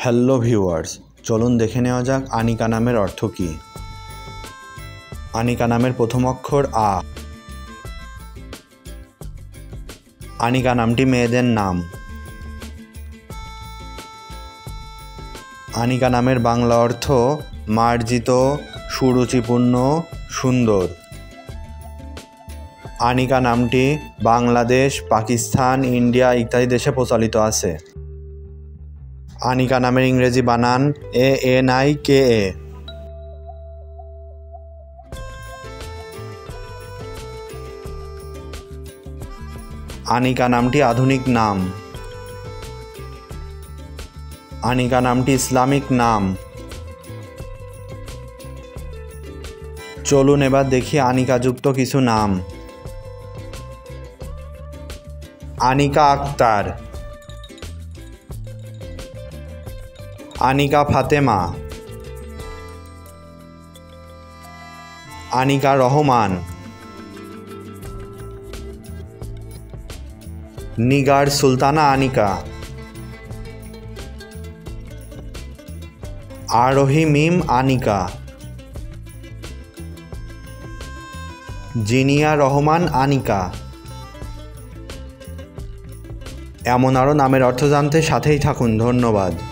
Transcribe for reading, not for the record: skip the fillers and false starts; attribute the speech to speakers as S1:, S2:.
S1: Hello viewers, চলুন দেখে নেওয়া যাক আনিকা নামের অর্থ কী। আনিকা নামের প্রথম অক্ষর আ। আনিকা নামটি মেয়েদের নাম। আনিকা নামের বাংলা অর্থ মার্জিত, সুরুচিপূর্ণ, সুন্দর। আনিকা নামটি বাংলাদেশ, পাকিস্তান, ইন্ডিয়া ইত্যাদি দেশে প্রচলিত আছে। আনিকা নামের ইংরেজি বানান ANIKA। আনিকা নামটি আধুনিক নাম। আনিকা নামটি ইসলামিক নাম। চলুন এবার দেখি আনিকাযুক্ত কিছু নাম। আনিকা আক্তার, আনিকা ফাতেমা, আনিকা রহমান, নিগার সুলতানা আনিকা, আরোহী মিম আনিকা, জিনিয়া রহমান আনিকা। এমন আরও নামের অর্থ জানতে সাথেই থাকুন। ধন্যবাদ।